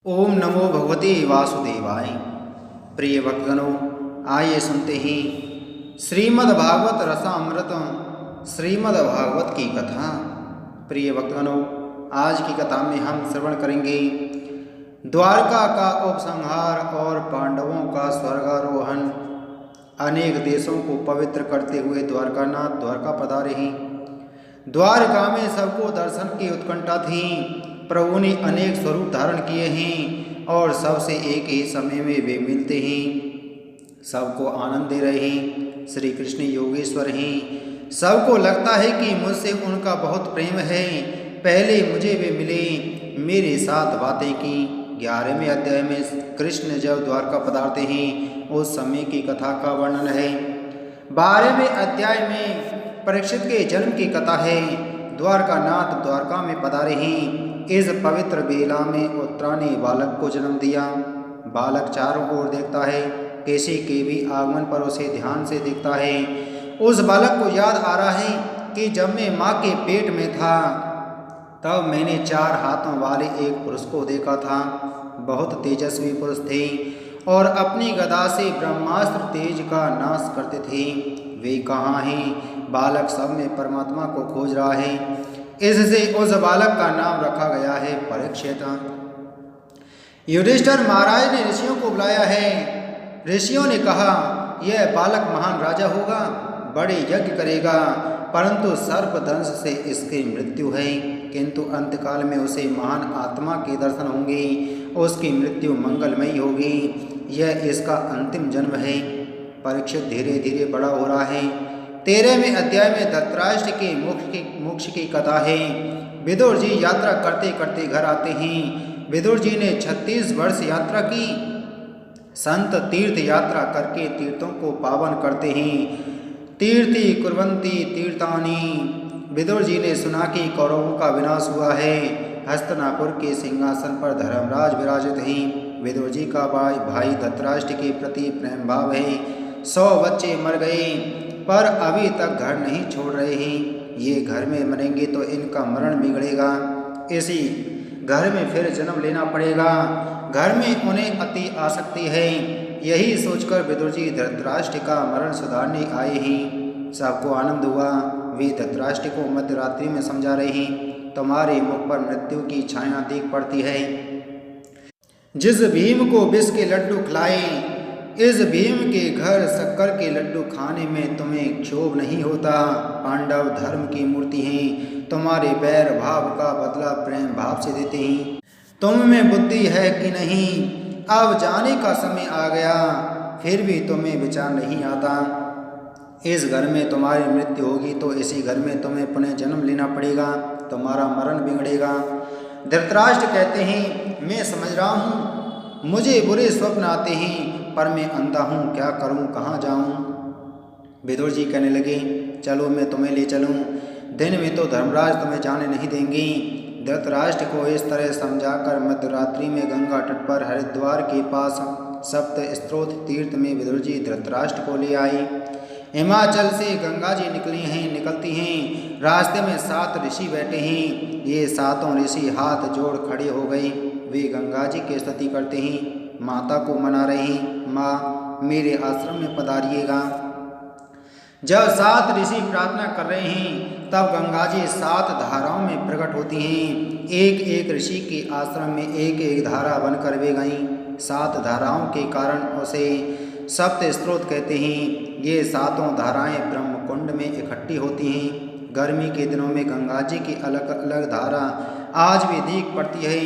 ओम नमो भगवते वासुदेवाय। प्रिय भक्तगणों, आइए सुनते हैं श्रीमद् भागवत रसामृतम श्रीमद् भागवत की कथा। प्रिय भक्तगणों, आज की कथा में हम श्रवण करेंगे द्वारका का उपसंहार और पांडवों का स्वर्गारोहण। अनेक देशों को पवित्र करते हुए द्वारकानाथ द्वारका पधारे हैं। द्वारका में सबको दर्शन की उत्कंठा थी। प्रभु ने अनेक स्वरूप धारण किए हैं और सबसे एक ही समय में वे मिलते हैं। सबको आनंद दे रहे हैं। श्री कृष्ण योगेश्वर हैं। सबको लगता है कि मुझसे उनका बहुत प्रेम है। पहले मुझे वे मिले, मेरे साथ बातें की। 11वें अध्याय में कृष्ण जब द्वारका पधारते हैं उस समय की कथा का वर्णन है। 12वें अध्याय में परीक्षित के जन्म की कथा है। द्वारकानाथ द्वारका में पधारे हैं। इस पवित्र बेला में उत्तरा ने बालक को जन्म दिया। बालक चारों ओर देखता है, किसी के भी आगमन पर उसे ध्यान से देखता है। उस बालक को याद आ रहा है कि जब मैं माँ के पेट में था तब मैंने 4 हाथों वाले एक पुरुष को देखा था। बहुत तेजस्वी पुरुष थे और अपनी गदा से ब्रह्मास्त्र तेज का नाश करते थे। वे कहाँ हैं? बालक सब में परमात्मा को खोज रहा है। इससे उस बालक का नाम रखा गया है परीक्षित। युधिष्ठिर महाराज ने ऋषियों को बुलाया है। ऋषियों ने कहा, यह बालक महान राजा होगा, बड़े यज्ञ करेगा, परंतु सर्पदंश से इसकी मृत्यु है। किंतु अंतकाल में उसे महान आत्मा के दर्शन होंगे, उसकी मृत्यु मंगलमयी होगी। यह इसका अंतिम जन्म है। परीक्षित धीरे धीरे बड़ा हो रहा है। 13वें अध्याय में धृतराष्ट्र के मोक्ष की कथा है। विदुर जी यात्रा करते करते घर आते हैं। विदुर जी ने 36 वर्ष यात्रा की। संत तीर्थ यात्रा करके तीर्थों को पावन करते हैं। तीर्थी कुर्वन्ति तीर्थानि। विदुर जी ने सुना कि कौरवों का विनाश हुआ है। हस्तिनापुर के सिंहासन पर धर्मराज विराजित हैं। विदुर जी का भाई धृतराष्ट्र के प्रति प्रेम भाव है। 100 बच्चे मर गए पर अभी तक घर नहीं छोड़ रहे हैं। ये घर में मरेंगे तो इनका मरण बिगड़ेगा, इसी घर में फिर जन्म लेना पड़ेगा। घर में उन्हें अति आसक्ति है। यही सोचकर विदुर जी धृतराष्ट्र का मरण सुधारने आए हैं। सबको आनंद हुआ। वे धृतराष्ट्र को मध्यरात्रि में समझा रहे हैं, तुम्हारे मुख पर मृत्यु की छाया दिख पड़ती है। जिस भीम को विष के लड्डू खिलाए, इस भीम के घर शक्कर के लड्डू खाने में तुम्हें क्षोभ नहीं होता। पांडव धर्म की मूर्ति हैं, तुम्हारे बैर भाव का बदला प्रेम भाव से देते हैं। तुम में बुद्धि है कि नहीं? अब जाने का समय आ गया, फिर भी तुम्हें विचार नहीं आता। इस घर में तुम्हारी मृत्यु होगी तो इसी घर में तुम्हें पुनः जन्म लेना पड़ेगा, तुम्हारा मरण बिगड़ेगा। धृतराष्ट्र कहते हैं, मैं समझ रहा हूँ, मुझे बुरे स्वप्न आते हैं, पर मैं अंधा हूँ, क्या करूँ, कहाँ जाऊँ? विदुर जी कहने लगे, चलो मैं तुम्हें ले चलूँ। दिन में तो धर्मराज तुम्हें जाने नहीं देंगे। धृतराष्ट्र को इस तरह समझाकर मध्यरात्रि में गंगा तट पर हरिद्वार के पास सप्त स्त्रोत तीर्थ में विदुर जी धृतराष्ट्र को ले आए। हिमाचल से गंगा जी निकलती हैं। रास्ते में 7 ऋषि बैठे हैं। ये 7 ऋषि हाथ जोड़ खड़े हो गए। वे गंगा जी की स्तुति करते हैं, माता को मना रहे हैं, माँ मेरे आश्रम में पधारिएगा। जब 7 ऋषि प्रार्थना कर रहे हैं तब गंगा जी 7 धाराओं में प्रकट होती हैं। एक एक ऋषि के आश्रम में एक एक धारा बनकर वे गईं। 7 धाराओं के कारण उसे सप्त स्त्रोत कहते हैं। ये 7 धाराएं ब्रह्म कुंड में इकट्ठी होती हैं। गर्मी के दिनों में गंगा जी की अलग अलग धारा आज भी दिख पड़ती है।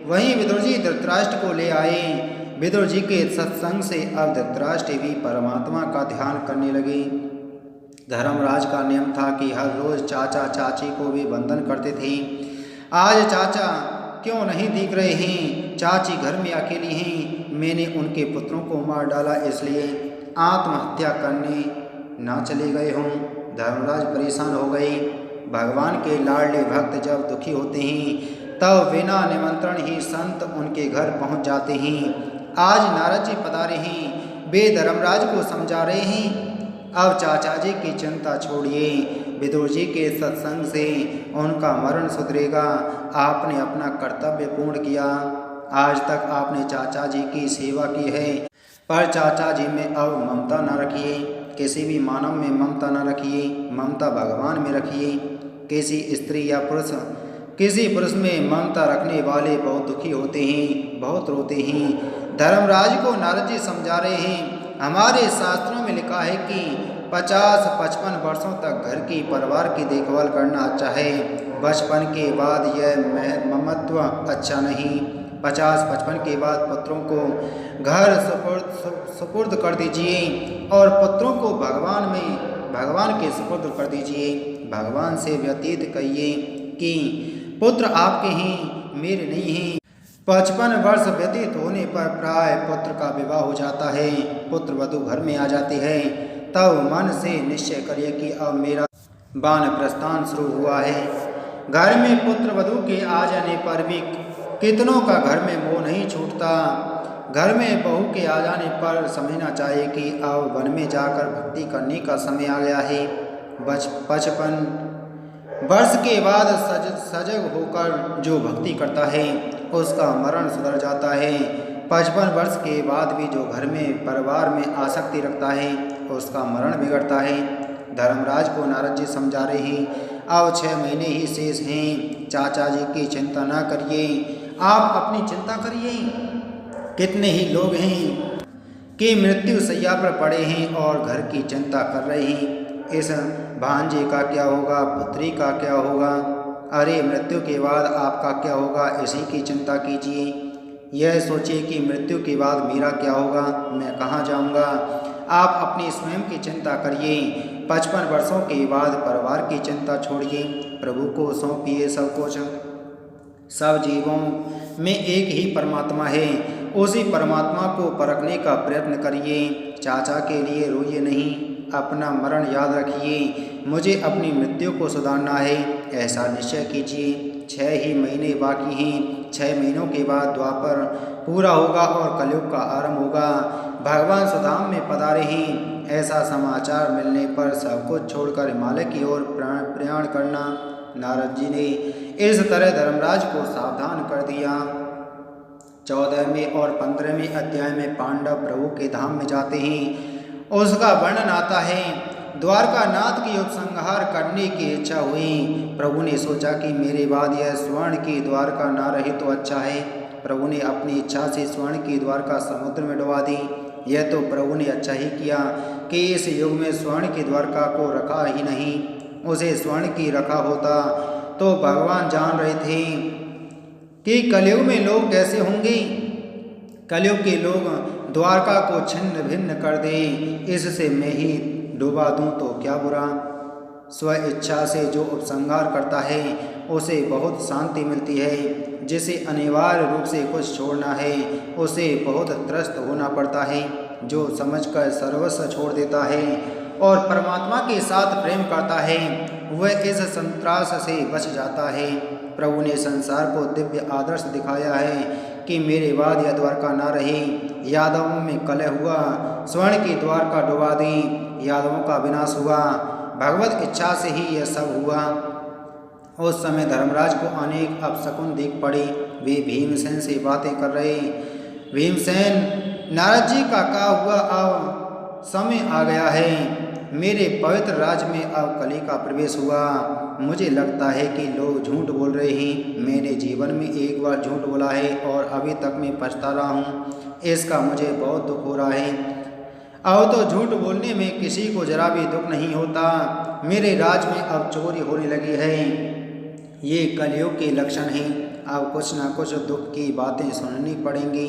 वहीं विदुर जी धृतराष्ट्र को ले आए। विदुर जी के सत्संग से अब धृतराष्ट्र भी परमात्मा का ध्यान करने लगे। धर्मराज का नियम था कि हर रोज चाचा चाची को भी वंदन करते थे। आज चाचा क्यों नहीं दिख रहे हैं? चाची घर में अकेली हैं। मैंने उनके पुत्रों को मार डाला, इसलिए आत्महत्या करने ना चले गए हों। धर्मराज परेशान हो गए। भगवान के लाडले भक्त जब दुखी होते हैं तब बिना निमंत्रण ही संत उनके घर पहुंच जाते हैं। आज नारद जी पधारे हैं। वे धर्मराज को समझा रहे हैं, अब चाचा जी की चिंता छोड़िए, विदुर जी के सत्संग से उनका मरण सुधरेगा। आपने अपना कर्तव्य पूर्ण किया। आज तक आपने चाचा जी की सेवा की है, पर चाचा जी में अब ममता न रखिए। किसी भी मानव में ममता न रखिए, ममता भगवान में रखिए। किसी पुरुष में ममता रखने वाले बहुत दुखी होते हैं, बहुत रोते हैं। धर्मराज को नारद जी समझा रहे हैं, हमारे शास्त्रों में लिखा है कि 50-55 वर्षों तक घर की परिवार की देखभाल करना अच्छा है। बचपन के बाद यह ममत्व अच्छा नहीं। 50-55 के बाद पुत्रों को घर सुपुर्द कर दीजिए और पुत्रों को भगवान के सुपुर्द कर दीजिए। भगवान से व्यतीत कहिए कि पुत्र आपके हैं, मेरे नहीं हैं। 55 वर्ष व्यतीत होने पर प्राय पुत्र का विवाह हो जाता है, पुत्र वधू घर में आ जाती है। तब मन से निश्चय करिए कि अब मेरा वानप्रस्थान शुरू हुआ है। घर में पुत्र वधू के आ जाने पर भी कितनों का घर में मोह नहीं छूटता। घर में बहू के आ जाने पर समझना चाहिए कि अब वन में जाकर भक्ति करने का समय आ गया है। 55 वर्ष के बाद सजग होकर जो भक्ति करता है उसका मरण सुधर जाता है। 55 वर्ष के बाद भी जो घर में परिवार में आसक्ति रखता है उसका मरण बिगड़ता है। धर्मराज को नारद जी समझा रहे हैं, अब 6 महीने ही शेष हैं। चाचा जी की चिंता ना करिए, आप अपनी चिंता करिए। कितने ही लोग हैं कि मृत्यु शैया पर पड़े हैं और घर की चिंता कर रहे हैं। इस भांजे का क्या होगा, पुत्री का क्या होगा, अरे मृत्यु के बाद आपका क्या होगा, इसी की चिंता कीजिए। यह सोचिए कि मृत्यु के बाद मेरा क्या होगा, मैं कहाँ जाऊँगा। आप अपनी स्वयं की चिंता करिए। 55 वर्षों के बाद परिवार की चिंता छोड़िए, प्रभु को सौंपिए सब कुछ। सब जीवों में एक ही परमात्मा है, उसी परमात्मा को परखने का प्रयत्न करिए। चाचा के लिए रोइए नहीं, अपना मरण याद रखिए। मुझे अपनी मृत्यु को सुधारना है, ऐसा निश्चय कीजिए। 6 ही महीने बाकी हैं। 6 महीनों के बाद द्वापर पूरा होगा और कलयुग का आरंभ होगा। भगवान सुधाम में पधारे हैं। ऐसा समाचार मिलने पर सब कुछ छोड़कर हिमालय की ओर प्रयाण करना। नारद जी ने इस तरह धर्मराज को सावधान कर दिया। 14वें और 15वें अध्याय में पांडव प्रभु के धाम में जाते हैं, उसका वर्णन आता है। द्वारका नाथ की उपसंहार करने की इच्छा हुई। प्रभु ने सोचा कि मेरे बाद यह स्वर्ण की द्वारका ना रहे तो अच्छा है। प्रभु ने अपनी इच्छा से स्वर्ण की द्वारका समुद्र में डुबा दी। यह तो प्रभु ने अच्छा ही किया कि इस युग में स्वर्ण की द्वारका को रखा ही नहीं। उसे स्वर्ण की रखा होता तो भगवान जान रहे थे कि कलयुग में लोग कैसे होंगे। कलयुग के लोग द्वारका को छिन्न भिन्न कर दे, इससे मैं ही डुबा दूं तो क्या बुरा। स्व इच्छा से जो उपसंहार करता है उसे बहुत शांति मिलती है। जिसे अनिवार्य रूप से कुछ छोड़ना है उसे बहुत त्रस्त होना पड़ता है। जो समझकर सर्वस्व छोड़ देता है और परमात्मा के साथ प्रेम करता है वह इस संत्रास से बच जाता है। प्रभु ने संसार को दिव्य आदर्श दिखाया है कि मेरे बाद यह द्वारका ना रहे। यादवों में कलह हुआ, स्वर्ण की द्वारका डुबा दी, यादवों का विनाश हुआ। भगवत इच्छा से ही यह सब हुआ। उस समय धर्मराज को अनेक अपशकुन दिख पड़े। वे भीमसेन से बातें कर रहे। भीमसेन, नारद जी का कहा हुआ अब समय आ गया है। मेरे पवित्र राज्य में अब कली का प्रवेश हुआ। मुझे लगता है कि लोग झूठ बोल रहे हैं। मैंने जीवन में एक बार झूठ बोला है और अभी तक मैं पछता रहा हूँ। इसका मुझे बहुत दुख हो रहा है। अब तो झूठ बोलने में किसी को जरा भी दुख नहीं होता। मेरे राज्य में अब चोरी होने लगी है। ये कलयुग के लक्षण हैं। अब कुछ न कुछ दुख की बातें सुननी पड़ेंगी।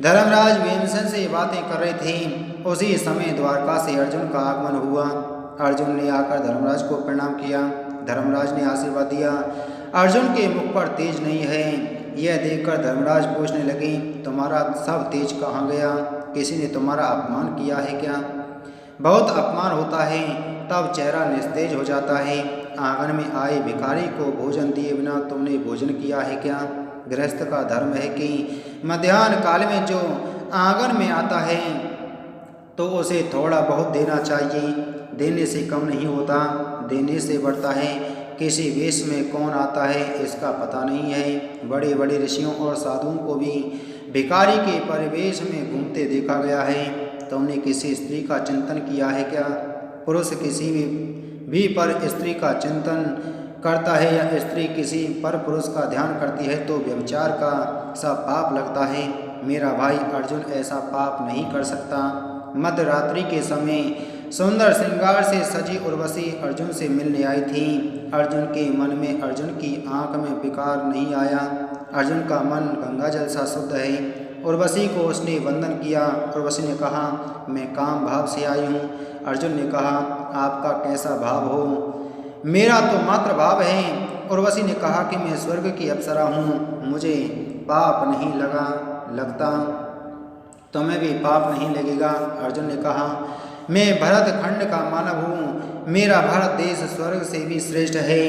धर्मराज भीमसेन से बातें कर रहे थे। उसी समय द्वारका से अर्जुन का आगमन हुआ। अर्जुन ने आकर धर्मराज को प्रणाम किया। धर्मराज ने आशीर्वाद दिया। अर्जुन के मुख पर तेज नहीं है। यह देखकर धर्मराज पूछने लगे, तुम्हारा सब तेज कहाँ गया? किसी ने तुम्हारा अपमान किया है क्या? बहुत अपमान होता है तब चेहरा निस्तेज हो जाता है। आंगन में आए भिखारी को भोजन दिए बिना तुमने भोजन किया है क्या? गृहस्थ का धर्म है कि मध्याह्न काल में जो आंगन में आता है तो उसे थोड़ा बहुत देना चाहिए। देने से कम नहीं होता, देने से बढ़ता है। किसी वेश में कौन आता है इसका पता नहीं है। बड़े बड़े ऋषियों और साधुओं को भी भिखारी के परिवेश में घूमते देखा गया है। तुमने किसी स्त्री का चिंतन किया है क्या? पुरुष किसी भी पर स्त्री का चिंतन करता है या स्त्री किसी पर पुरुष का ध्यान करती है तो व्यभिचार का सा पाप लगता है। मेरा भाई अर्जुन ऐसा पाप नहीं कर सकता। मध्य रात्रि के समय सुंदर श्रृंगार से सजी उर्वशी अर्जुन से मिलने आई थी। अर्जुन के मन में, अर्जुन की आंख में विकार नहीं आया। अर्जुन का मन गंगा जल सा शुद्ध है। उर्वशी को उसने वंदन किया। उर्वशी ने कहा, मैं काम भाव से आई हूँ। अर्जुन ने कहा, आपका कैसा भाव हो? मेरा तो मात्र भाव है। उर्वशी ने कहा कि मैं स्वर्ग की अप्सरा हूँ, मुझे पाप नहीं लगता, तुम्हें भी पाप नहीं लगेगा। अर्जुन ने कहा, मैं भरत खंड का मानव हूँ, मेरा भारत देश स्वर्ग से भी श्रेष्ठ है।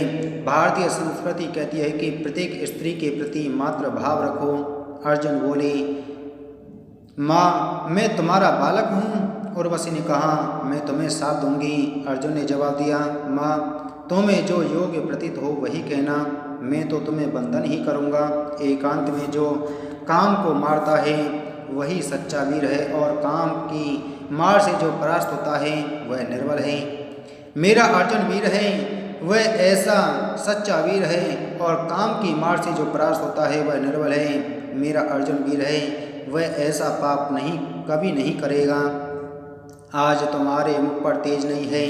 भारतीय संस्कृति कहती है कि प्रत्येक स्त्री के प्रति मात्र भाव रखो। अर्जुन बोले, माँ मैं तुम्हारा बालक हूँ। उर्वशी ने कहा, मैं तुम्हें साथ दूंगी। अर्जुन ने जवाब दिया, माँ तुम्हें जो योग्य प्रतीत हो वही कहना, मैं तो तुम्हें बंधन ही करूँगा। एकांत में जो काम को मारता है वही सच्चा वीर है और काम की मार से जो परास्त होता है वह निर्बल है। मेरा अर्जुन वीर है, वह ऐसा सच्चा वीर है और काम की मार से जो परास्त होता है वह निर्बल है। मेरा अर्जुन वीर है, वह ऐसा पाप कभी नहीं करेगा। आज तुम्हारे मुख पर तेज नहीं है,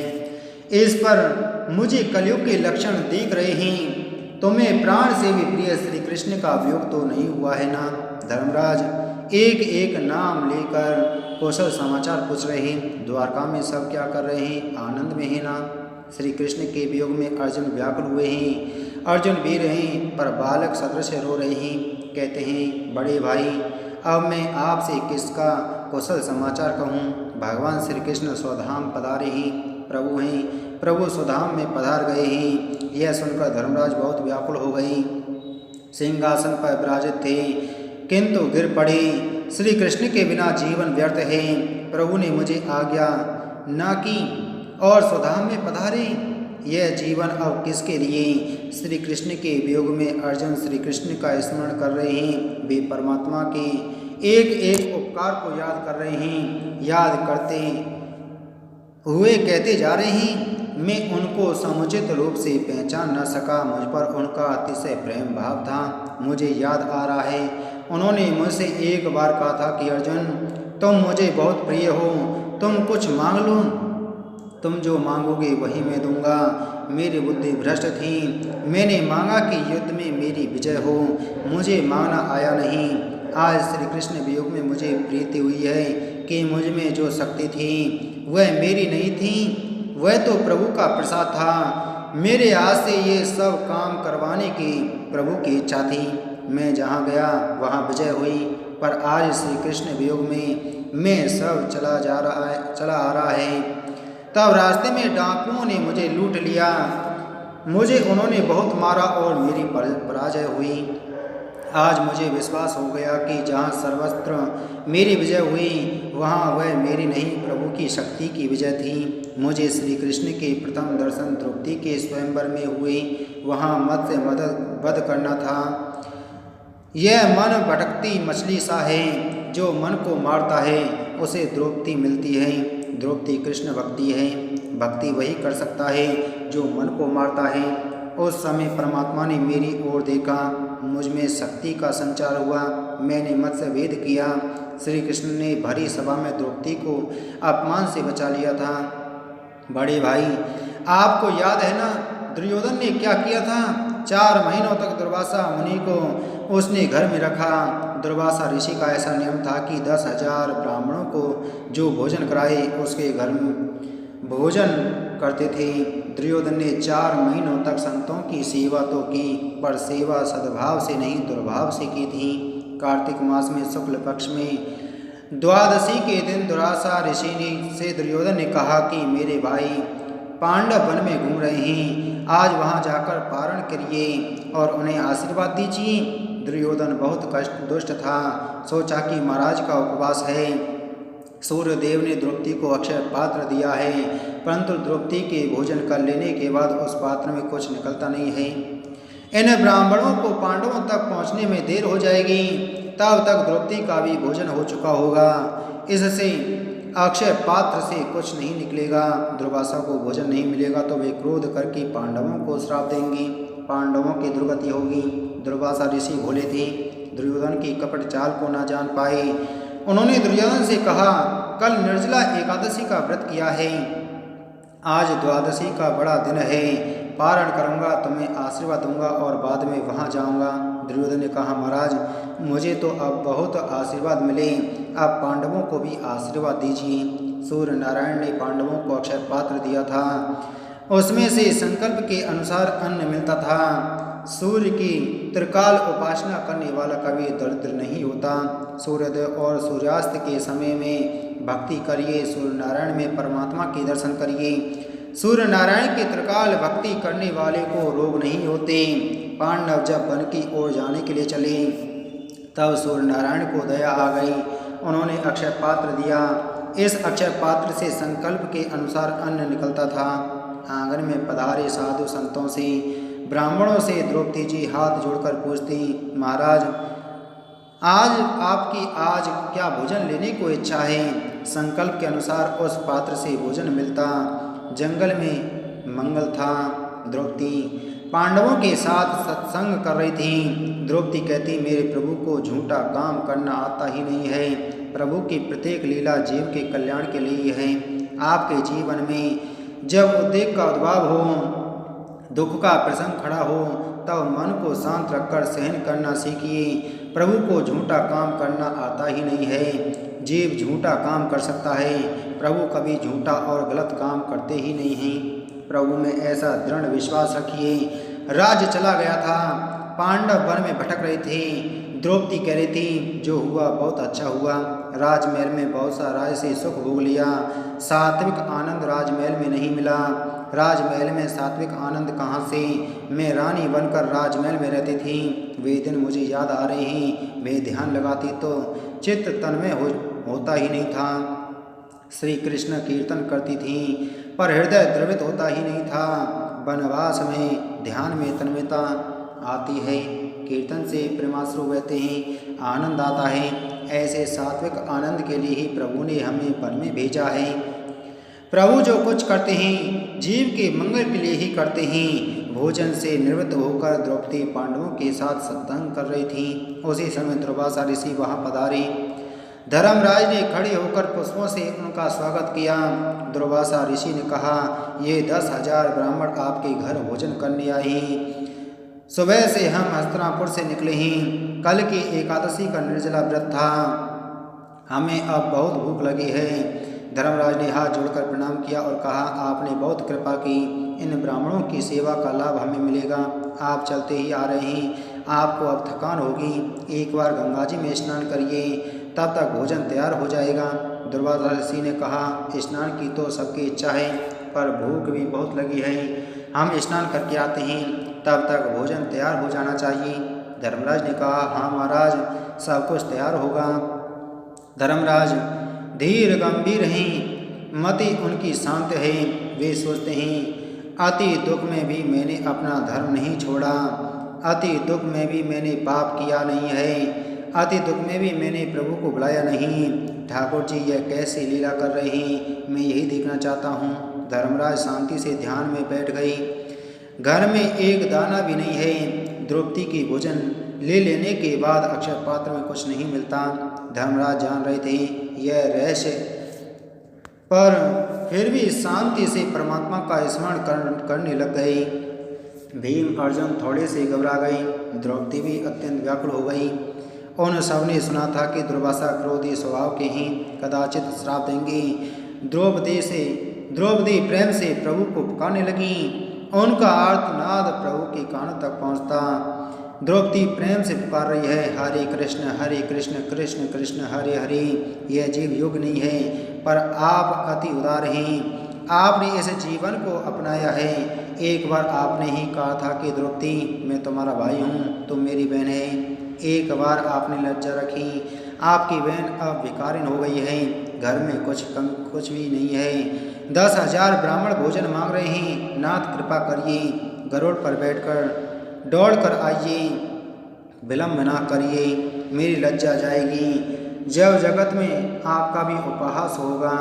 इस पर मुझे कलयुग के लक्षण दिख रहे हैं। तुम्हें प्राण से भी प्रिय श्री कृष्ण का वियोग तो नहीं हुआ है ना? धर्मराज एक एक नाम लेकर कौशल समाचार पूछ रहे हैं। द्वारका में सब क्या कर रहे हैं? आनंद में है ना? श्री कृष्ण के वियोग में अर्जुन व्याकुल हुए हैं। अर्जुन वीर हैं पर बालक सदृश रो रहे हैं। कहते हैं, बड़े भाई अब मैं आपसे किसका कौशल समाचार कहूँ? भगवान श्री कृष्ण स्वधाम पधारे हैं, प्रभु हैं, प्रभु स्वधाम में पधार गए हैं। यह सुनकर धर्मराज बहुत व्याकुल हो गए। सिंहासन पर विराजित थे किंतु गिर पड़े। श्री कृष्ण के बिना जीवन व्यर्थ है। प्रभु ने मुझे आज्ञा ना की और स्वधाम में पधारे। यह जीवन अब किसके लिए? श्री कृष्ण के वियोग में अर्जुन श्री कृष्ण का स्मरण कर रहे हैं। वे परमात्मा के एक एक उपकार को याद कर रहे हैं। याद करते हुए कहते जा रहे हैं, मैं उनको समुचित रूप से पहचान न सका। मुझ पर उनका अतिशय प्रेम भाव था। मुझे याद आ रहा है, उन्होंने मुझसे एक बार कहा था कि अर्जुन तुम मुझे बहुत प्रिय हो, तुम कुछ मांग लो, तुम जो मांगोगे वही मैं दूंगा। मेरी बुद्धि भ्रष्ट थी, मैंने मांगा कि युद्ध में मेरी विजय हो, मुझे मांगना आया नहीं। आज श्री कृष्ण वियोग में मुझे प्रीति हुई है कि मुझ में जो शक्ति थी वह मेरी नहीं थी, वह तो प्रभु का प्रसाद था। मेरे हाथ से ये सब काम करवाने की प्रभु की इच्छा थी। मैं जहाँ गया वहाँ विजय हुई, पर आज श्री कृष्ण वियोग में मैं सब चला आ रहा है। तब रास्ते में डाकुओं ने मुझे लूट लिया, मुझे उन्होंने बहुत मारा और मेरी पराजय हुई। आज मुझे विश्वास हो गया कि जहाँ सर्वत्र मेरी विजय हुई वहाँ वह मेरी नहीं प्रभु की शक्ति की विजय थी। मुझे श्री कृष्ण के प्रथम दर्शन द्रौपदी के स्वयंवर में हुए, वहाँ मत से वध करना था। यह मन भटकती मछली सा है, जो मन को मारता है उसे द्रौपदी मिलती है। द्रौपदी कृष्ण भक्ति है, भक्ति वही कर सकता है जो मन को मारता है। उस समय परमात्मा ने मेरी ओर देखा, मुझ में शक्ति का संचार हुआ, मैंने मत्स्य भेद किया। श्री कृष्ण ने भरी सभा में द्रौपदी को अपमान से बचा लिया था। बड़े भाई आपको याद है ना दुर्योधन ने क्या किया था? 4 महीनों तक दुर्वासा मुनि को उसने घर में रखा। दुर्वासा ऋषि का ऐसा नियम था कि 10,000 ब्राह्मणों को जो भोजन कराए उसके घर में भोजन करते थे। दुर्योधन ने 4 महीनों तक संतों की सेवा तो की, पर सेवा सद्भाव से नहीं दुर्भाव से की थी। कार्तिक मास में शुक्ल पक्ष में द्वादशी के दिन दुर्वासा ऋषि से दुर्योधन ने कहा कि मेरे भाई पांडव वन में घूम रहे हैं, आज वहां जाकर पारण करिए और उन्हें आशीर्वाद दीजिए। दुर्योधन बहुत दुष्ट था, सोचा कि महाराज का उपवास है, सूर्यदेव ने द्रौपदी को अक्षय पात्र दिया है, परंतु द्रौपदी के भोजन कर लेने के बाद उस पात्र में कुछ निकलता नहीं है। इन ब्राह्मणों को पांडवों तक पहुंचने में देर हो जाएगी, तब तक द्रौपदी का भी भोजन हो चुका होगा। इससे अक्षय पात्र से कुछ नहीं निकलेगा। दुर्वासा को भोजन नहीं मिलेगा तो वे क्रोध करके पांडवों को श्राप देंगे, पांडवों की दुर्गति होगी। दुर्वासा ऋषि भोले थे, दुर्योधन की कपट चाल को न जान पाए। उन्होंने दुर्योधन से कहा, कल निर्जला एकादशी का व्रत किया है, आज द्वादशी का बड़ा दिन है, पारण करूंगा, तुम्हें आशीर्वाद दूंगा और बाद में वहां जाऊंगा। दुर्योधन ने कहा, महाराज मुझे तो अब बहुत आशीर्वाद मिले, अब पांडवों को भी आशीर्वाद दीजिए। सूर्य नारायण ने पांडवों को अक्षय पात्र दिया था, उसमें से संकल्प के अनुसार अन्न मिलता था। सूर्य की त्रिकाल उपासना करने वाला कभी दरिद्र नहीं होता। सूर्योदय और सूर्यास्त के समय में भक्ति करिए, सूर्य नारायण में परमात्मा के दर्शन करिए। सूर्य नारायण की त्रिकाल भक्ति करने वाले को रोग नहीं होते। पांडव जब वन की ओर जाने के लिए चले तब सूर्य नारायण को दया आ गई, उन्होंने अक्षय पात्र दिया। इस अक्षय पात्र से संकल्प के अनुसार अन्न निकलता था। आंगन में पधारे साधु संतों से, ब्राह्मणों से द्रौपदी जी हाथ जोड़कर पूछती, महाराज आज आपकी आज क्या भोजन लेने को इच्छा है? संकल्प के अनुसार उस पात्र से भोजन मिलता। जंगल में मंगल था। द्रौपदी पांडवों के साथ सत्संग कर रही थी। द्रौपदी कहती, मेरे प्रभु को झूठा काम करना आता ही नहीं है। प्रभु की प्रत्येक लीला जीव के कल्याण के लिए है। आपके जीवन में जब उद्वेग का उद्भव हो, दुख का प्रसंग खड़ा हो, तब मन को शांत रखकर सहन करना सीखिए। प्रभु को झूठा काम करना आता ही नहीं है। जीव झूठा काम कर सकता है, प्रभु कभी झूठा और गलत काम करते ही नहीं हैं। प्रभु में ऐसा दृढ़ विश्वास रखिए। राज्य चला गया था, पांडव वन में भटक रहे थे। द्रौपदी कह रही थी, जो हुआ बहुत अच्छा हुआ। राजमहल में बहुत सा राज से सुख भोग लिया, सात्विक आनंद राजमहल में नहीं मिला। राजमहल में सात्विक आनंद कहाँ से? मैं रानी बनकर राजमहल में रहती थी, वे दिन मुझे याद आ रहे हैं। मैं ध्यान लगाती तो चित्त तन्मय होता ही नहीं था। श्री कृष्ण कीर्तन करती थी पर हृदय द्रवित होता ही नहीं था। वनवास में ध्यान में तन्मयता आती है, कीर्तन से प्रेमाश्रु बहते हैं, आनंद आता है। ऐसे सात्विक आनंद के लिए ही प्रभु ने हमें वन में भेजा है। प्रभु जो कुछ करते हैं जीव के मंगल के लिए ही करते हैं। भोजन से निवृत्त होकर द्रौपदी पांडवों के साथ सत्संग कर रही थी। उसी समय दुर्वासा ऋषि वहां पधारे। धर्मराज ने खड़े होकर पुष्पों से उनका स्वागत किया। दुर्वासा ऋषि ने कहा, ये 10,000 ब्राह्मण आपके घर भोजन करने आए हैं। सुबह से हम हस्तिनापुर से निकले हैं। कल की एकादशी का निर्जला व्रत था, हमें अब बहुत भूख लगी है। धर्मराज ने हाथ जोड़कर प्रणाम किया और कहा, आपने बहुत कृपा की, इन ब्राह्मणों की सेवा का लाभ हमें मिलेगा। आप चलते ही आ रहे हैं, आपको अब थकान होगी, एक बार गंगा जी में स्नान करिए, तब तक भोजन तैयार हो जाएगा। दुर्वासा ऋषि ने कहा, स्नान की तो सबकी इच्छा है, पर भूख भी बहुत लगी है, हम स्नान करके आते हैं, तब तक भोजन तैयार हो जाना चाहिए। धर्मराज ने कहा, हाँ महाराज, सब कुछ तैयार होगा। धर्मराज धीर गंभीर हैं, मति उनकी शांत है। वे सोचते हैं, अति दुख में भी मैंने अपना धर्म नहीं छोड़ा, अति दुख में भी मैंने पाप किया नहीं है, अति दुख में भी मैंने प्रभु को बुलाया नहीं। ठाकुर जी यह कैसी लीला कर रहे हैं, मैं यही देखना चाहता हूँ। धर्मराज शांति से ध्यान में बैठ गई। घर में एक दाना भी नहीं है। द्रौपदी की भोजन ले लेने के बाद अक्षय पात्र में कुछ नहीं मिलता। धर्मराज जान रहे थे यह रहस्य, पर फिर भी शांति से परमात्मा का स्मरण करने लग गए। भीम अर्जुन थोड़े से घबरा गए, द्रौपदी भी अत्यंत व्याकुल हो गई। उन सब ने सुना था कि दुर्वासा क्रोधी स्वभाव के ही कदाचित श्राप देंगे। द्रौपदी प्रेम से प्रभु को पुकारने लगी। उनका आर्तनाद प्रभु के कान तक पहुंचता। द्रौपदी प्रेम से पुकार रही है, हरे कृष्ण कृष्ण कृष्ण हरे हरे। यह जीव योग नहीं है, पर आप अति उदार हैं। आपने इस जीवन को अपनाया है। एक बार आपने ही कहा था कि द्रौपदी मैं तुम्हारा भाई हूँ, तुम मेरी बहन है। एक बार आपने लज्जा रखी, आपकी बहन अब भिखारिन हो गई है, घर में कुछ भी नहीं है। 10,000 ब्राह्मण भोजन मांग रहे हैं। नाथ कृपा करिए, गरुड़ पर बैठकर दौड़ कर आइए, विलम्ब ना करिए, मेरी लज्जा जाएगी, जब जगत में आपका भी उपहास होगा।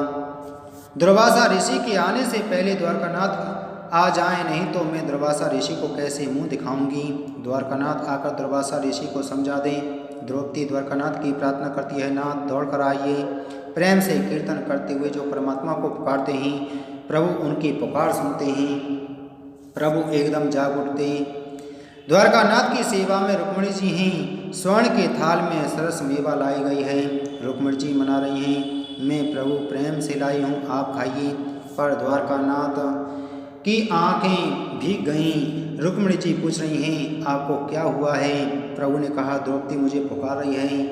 दुर्वासा ऋषि के आने से पहले द्वारकानाथ आ जाए, नहीं तो मैं दुर्वासा ऋषि को कैसे मुंह दिखाऊंगी। द्वारकानाथ आकर दुर्वासा ऋषि को समझा दें। द्रौपदी द्वारकानाथ की प्रार्थना करती है, नाथ दौड़ कर आइए। प्रेम से कीर्तन करते हुए जो परमात्मा को पुकारते हैं, प्रभु उनकी पुकार सुनते हैं, प्रभु एकदम जाग उठते। द्वारकानाथ की सेवा में रुक्मिणी जी हैं। स्वर्ण के थाल में सरस मेवा लाई गई है। रुक्मिणी जी मना रही हैं, मैं प्रभु प्रेम से लाई हूँ, आप खाइए। पर द्वारकानाथ की आंखें भीग गईं। रुक्मिणी जी पूछ रही हैं, आपको क्या हुआ है। प्रभु ने कहा, द्रौपदी मुझे पुकार रही है,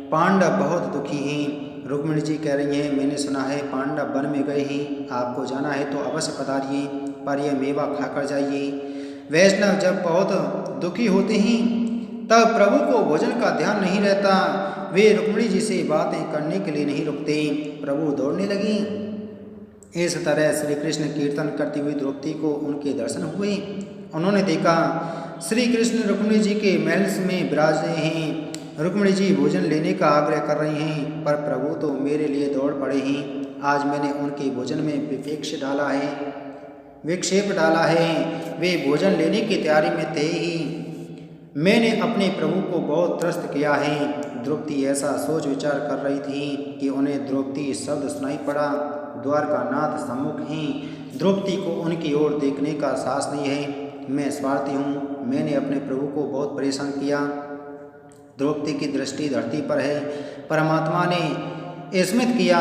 पांडव बहुत दुखी हैं। रुक्मिणी जी कह रही हैं, मैंने सुना है पांडव वन में गए हैं, आपको जाना है तो अवश्य पधारिए, पर यह मेवा खाकर जाइए। वैष्णव जब बहुत दुखी होते हैं तब प्रभु को भोजन का ध्यान नहीं रहता, वे रुक्मिणी जी से बातें करने के लिए नहीं रुकते। प्रभु दौड़ने लगी। इस तरह श्री कृष्ण कीर्तन करती हुई द्रौपदी को उनके दर्शन हुए। उन्होंने देखा श्री कृष्ण रुक्मिणी जी के महल में विराज रहे हैं। रुक्मिणी जी भोजन लेने का आग्रह कर रही हैं, पर प्रभु तो मेरे लिए दौड़ पड़े हैं। आज मैंने उनके भोजन में विक्षेप डाला है, वे भोजन लेने की तैयारी में थे ही मैंने अपने प्रभु को बहुत त्रस्त किया है। द्रौपदी ऐसा सोच विचार कर रही थी कि उन्हें द्रौपदी शब्द सुनाई पड़ा। द्वारकानाथ सम्मुख हैं। द्रौपदी को उनकी ओर देखने का साहस नहीं है। मैं स्वार्थी हूँ, मैंने अपने प्रभु को बहुत परेशान किया। द्रौपदी की दृष्टि धरती पर है। परमात्मा ने स्मित किया,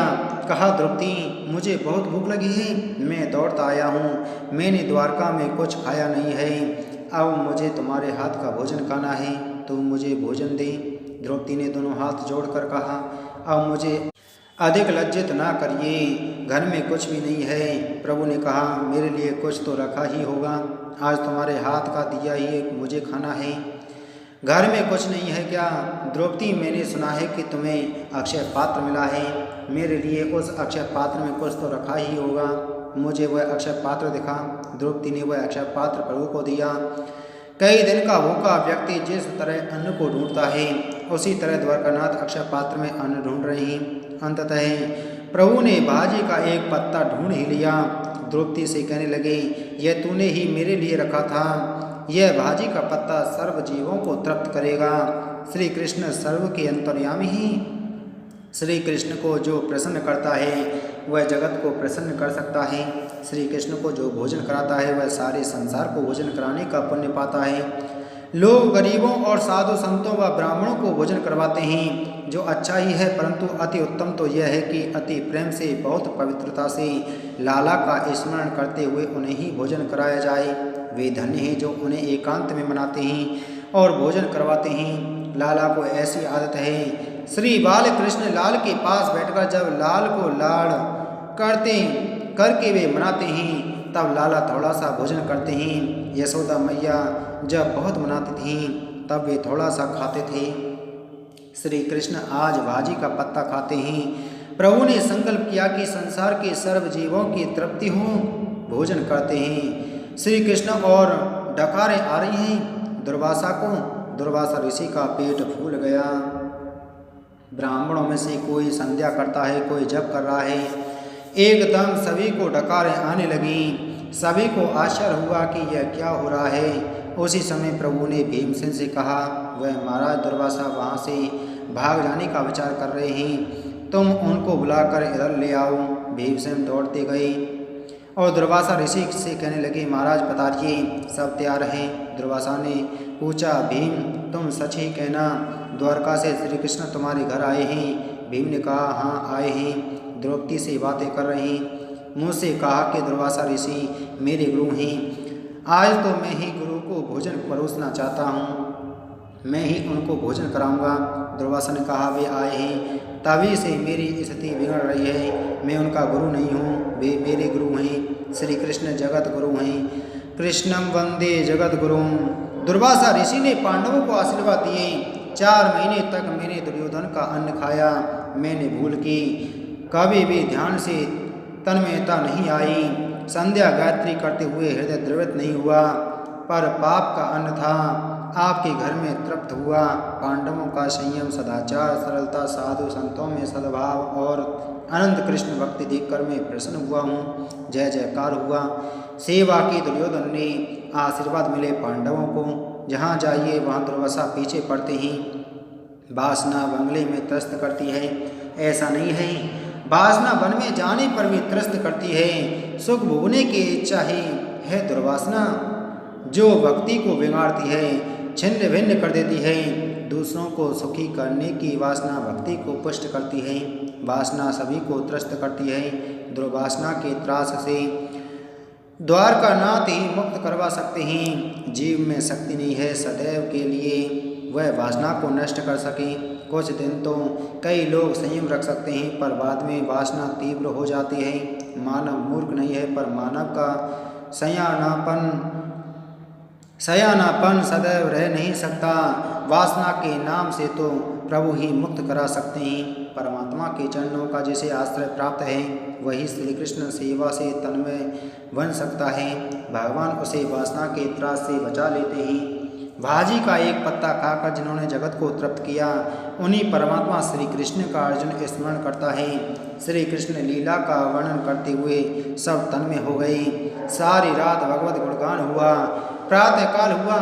कहा, द्रौपदी मुझे बहुत भूख लगी है, मैं दौड़ता आया हूँ, मैंने द्वारका में कुछ खाया नहीं है, अब मुझे तुम्हारे हाथ का भोजन खाना है, तुम मुझे भोजन दे। द्रौपदी ने दोनों हाथ जोड़कर कहा, अब मुझे अधिक लज्जित ना करिए, घर में कुछ भी नहीं है। प्रभु ने कहा, मेरे लिए कुछ तो रखा ही होगा, आज तुम्हारे हाथ का दिया ही मुझे खाना है, घर में कुछ नहीं है क्या। द्रौपदी मैंने सुना है कि तुम्हें अक्षय पात्र मिला है, मेरे लिए उस अक्षय पात्र में कुछ तो रखा ही होगा, मुझे वह अक्षय पात्र दिखा। द्रौपदी ने वह अक्षय पात्र प्रभु को दिया। कई दिन का भूखा व्यक्ति जिस तरह अन्न को ढूंढता है, उसी तरह द्वारकानाथ अक्षय पात्र में अन्न ढूंढ रहे हैं। अंततः प्रभु ने भाजी का एक पत्ता ढूंढ ही लिया। द्रौपदी से कहने लगे, यह तूने ही मेरे लिए रखा था, यह भाजी का पत्ता सर्व जीवों को तृप्त करेगा। श्री कृष्ण सर्व के अंतर्यामी हैं। श्री कृष्ण को जो प्रसन्न करता है वह जगत को प्रसन्न कर सकता है। श्री कृष्ण को जो भोजन कराता है वह सारे संसार को भोजन कराने का पुण्य पाता है। लोग गरीबों और साधु संतों व ब्राह्मणों को भोजन करवाते हैं, जो अच्छा ही है, परंतु अति उत्तम तो यह है कि अति प्रेम से, बहुत पवित्रता से लाला का स्मरण करते हुए उन्हें ही भोजन कराया जाए। वे धन्य हैं जो उन्हें एकांत में मनाते हैं और भोजन करवाते हैं। लाला को ऐसी आदत है, श्री बाल कृष्ण लाल के पास बैठकर जब लाल को लाड़ करके वे मनाते हैं, तब लाला थोड़ा सा भोजन करते हैं। यशोदा मैया जब बहुत मनाती थीं, तब वे थोड़ा सा खाते थे। श्री कृष्ण आज भाजी का पत्ता खाते हैं। प्रभु ने संकल्प किया कि संसार के सर्व जीवों की तृप्ति हो, भोजन करते हैं। श्री कृष्ण और डकारें आ रही हैं दुर्वासा को। दुर्वासा ऋषि का पेट फूल गया। ब्राह्मणों में से कोई संध्या करता है, कोई जप कर रहा है। एकदम सभी को डकारें आने लगीं। सभी को आश्चर्य हुआ कि यह क्या हो रहा है। उसी समय प्रभु ने भीमसेन से कहा, वह महाराज दुर्वासा वहाँ से भाग जाने का विचार कर रहे हैं, तुम उनको बुलाकर इधर ले आओ। भीमसेन दौड़ते गए और दुर्वासा ऋषि से कहने लगे, महाराज पधारिए, सब तैयार हैं। दुर्वासा ने पूछा, भीम तुम सच ही कहना, द्वारका से श्री कृष्ण तुम्हारे घर आए हैं। भीम ने कहा, हाँ आए हैं, द्रौपदी से बातें कर रहे हैं। मुझसे कहा कि दुर्वासा ऋषि मेरे गुरु हैं, आज तो मैं ही गुरु को भोजन परोसना चाहता हूँ, मैं ही उनको भोजन कराऊंगा। दुर्वासा ने कहा, वे आए हैं, तभी से मेरी स्थिति बिगड़ रही है, मैं उनका गुरु नहीं हूँ, वे मेरे गुरु हैं। श्री कृष्ण जगत गुरु हैं, कृष्णम वंदे जगत गुरुम। दुर्वासा ऋषि ने पांडवों को आशीर्वाद दिए। 4 महीने तक मैंने दुर्योधन का अन्न खाया। मैंने भूल की कभी भी ध्यान से तन्मयता नहीं आई। संध्या गायत्री करते हुए हृदय द्रवित नहीं हुआ, पर पाप का अन्न था। आपके घर में तृप्त हुआ। पांडवों का संयम, सदाचार, सरलता, साधु संतों में सद्भाव और अनंत कृष्ण भक्ति देखकर मैं प्रसन्न हुआ हूँ। जय जयकार हुआ। सेवा की दुर्योधन ने आशीर्वाद मिले पांडवों को। जहाँ जाइए वहाँ दुर्वासा पीछे पड़ते ही वासना बंगले में त्रस्त करती है। ऐसा नहीं है, वासना वन में जाने पर भी त्रस्त करती है। सुख भोगने की इच्छा ही है दुर्वासना, जो भक्ति को बिगाड़ती है, छिन्न भिन्न कर देती है। दूसरों को सुखी करने की वासना भक्ति को पुष्ट करती है। वासना सभी को त्रस्त करती है। दुर्वासना के त्रास से द्वारकानाथ ही मुक्त करवा सकते हैं। जीव में शक्ति नहीं है सदैव के लिए वह वासना को नष्ट कर सके। कुछ दिन तो कई लोग संयम रख सकते हैं, पर बाद में वासना तीव्र हो जाती है। मानव मूर्ख नहीं है, पर मानव का सयानापन सदैव रह नहीं सकता। वासना के नाम से तो प्रभु ही मुक्त करा सकते हैं। परमात्मा के चरणों का जिसे आश्रय प्राप्त है, वही श्री कृष्ण सेवा से तन्मय बन सकता है। भगवान उसे वासना के त्रास से बचा लेते हैं। भाजी का एक पत्ता खाकर जिन्होंने जगत को तृप्त किया, उन्हीं परमात्मा श्री कृष्ण का अर्जुन स्मरण करता है। श्री कृष्ण लीला का वर्णन करते हुए सब तन्मय हो गए। सारी रात भगवत गुणगान हुआ। प्रातःकाल हुआ।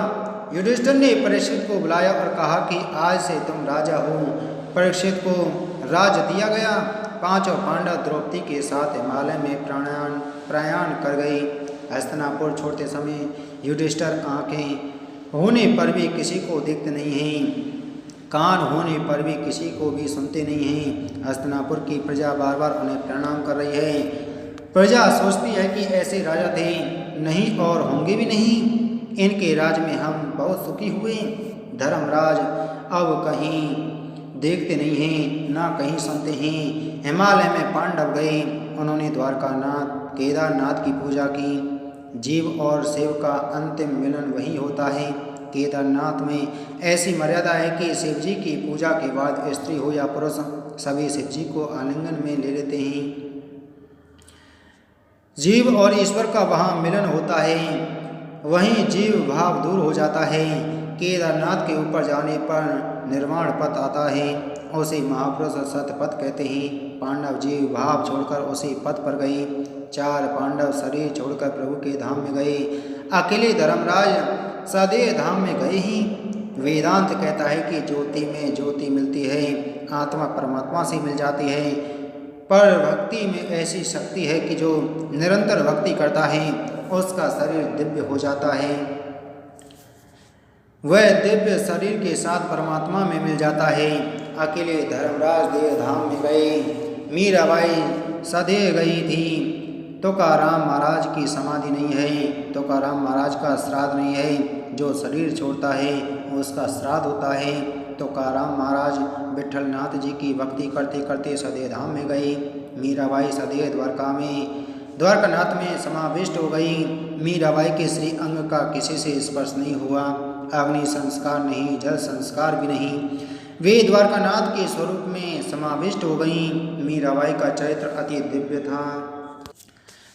युधिष्ठिर ने परीक्षित को बुलाया और कहा कि आज से तुम राजा हो। परीक्षित को राज्य दिया गया। पांचों पांडव द्रौपदी के साथ हिमालय में प्रयाण कर गए। हस्तिनापुर छोड़ते समय युधिष्ठिर आंखें होने पर भी किसी को देखते नहीं हैं, कान होने पर भी किसी को भी सुनते नहीं हैं। हस्तिनापुर की प्रजा बार बार उन्हें प्रणाम कर रही है। प्रजा सोचती है कि ऐसे राजा थे नहीं और होंगे भी नहीं। इनके राज में हम बहुत सुखी हुए। धर्मराज अब कहीं देखते नहीं हैं, ना कहीं सुनते हैं। हिमालय में पांडव गए। उन्होंने द्वारकानाथ केदारनाथ की पूजा की। जीव और शिव का अंतिम मिलन वही होता है। केदारनाथ में ऐसी मर्यादा है कि शिव जी की पूजा के बाद स्त्री हो या पुरुष सभी शिव जी को आलिंगन में ले लेते हैं। जीव और ईश्वर का वहाँ मिलन होता है, वहीं जीव भाव दूर हो जाता है। केदारनाथ के ऊपर जाने पर निर्वाण पथ आता है, उसे महापुरुष सतपथ कहते हैं। पांडव जीव भाव छोड़कर उसी पथ पर गए। 4 पांडव शरीर छोड़कर प्रभु के धाम में गए। अकेले धर्मराज सदैव धाम में गए ही। वेदांत कहता है कि ज्योति में ज्योति मिलती है, आत्मा परमात्मा से मिल जाती है। पर भक्ति में ऐसी शक्ति है कि जो निरंतर भक्ति करता है उसका शरीर दिव्य हो जाता है। वह दिव्य शरीर के साथ परमात्मा में मिल जाता है। अकेले धर्मराज देव धाम में गए। मीराबाई सदैव गई थी। तुकाराम महाराज की समाधि नहीं है, तुकाराम महाराज का श्राद्ध नहीं है। जो शरीर छोड़ता है उसका श्राद्ध होता है। तुकाराम महाराज विठलनाथ जी की भक्ति करते करते सदैव धाम में गई। मीराबाई सदैव द्वारकानाथ में समाविष्ट हो गई। मीराबाई के श्री अंग का किसी से स्पर्श नहीं हुआ। अग्नि संस्कार नहीं, जल संस्कार भी नहीं। वे द्वारकानाथ के स्वरूप में समाविष्ट हो गईं। मीराबाई का चरित्र अति दिव्य था।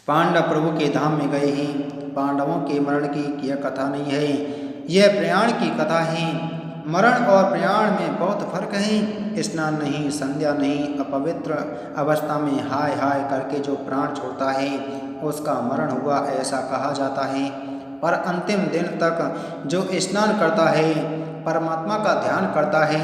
पांडव प्रभु के धाम में गए ही। पांडवों के मरण की यह कथा नहीं है, यह प्रयाण की कथा है। मरण और प्रयाण में बहुत फर्क है। स्नान नहीं, संध्या नहीं, अपवित्र अवस्था में हाय हाय करके जो प्राण छोड़ता है उसका मरण हुआ ऐसा कहा जाता है। पर अंतिम दिन तक जो स्नान करता है, परमात्मा का ध्यान करता है,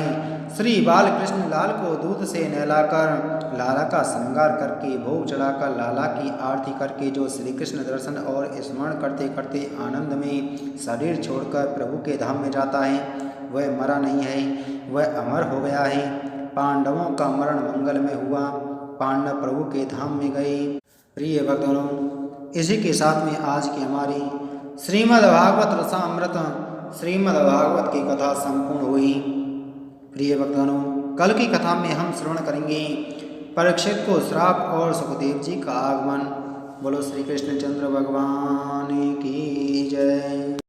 श्री बालकृष्ण लाल को दूध से नहलाकर, लाला का श्रृंगार करके, भोग चढ़ाकर, लाला की आरती करके जो श्री कृष्ण दर्शन और स्मरण करते करते आनंद में शरीर छोड़कर प्रभु के धाम में जाता है, वह मरा नहीं है, वह अमर हो गया है। पांडवों का मरण मंगल में हुआ। पांडव प्रभु के धाम में गए। प्रिय भक्तों, इसी के साथ में आज की हमारी श्रीमद् भागवत रसामृत श्रीमद् भागवत की कथा संपूर्ण हुई। प्रिय भक्तों, कल की कथा में हम श्रवण करेंगे परीक्षित को श्राप और सुखदेव जी का आगमन। बोलो श्री कृष्ण चंद्र भगवान की जय।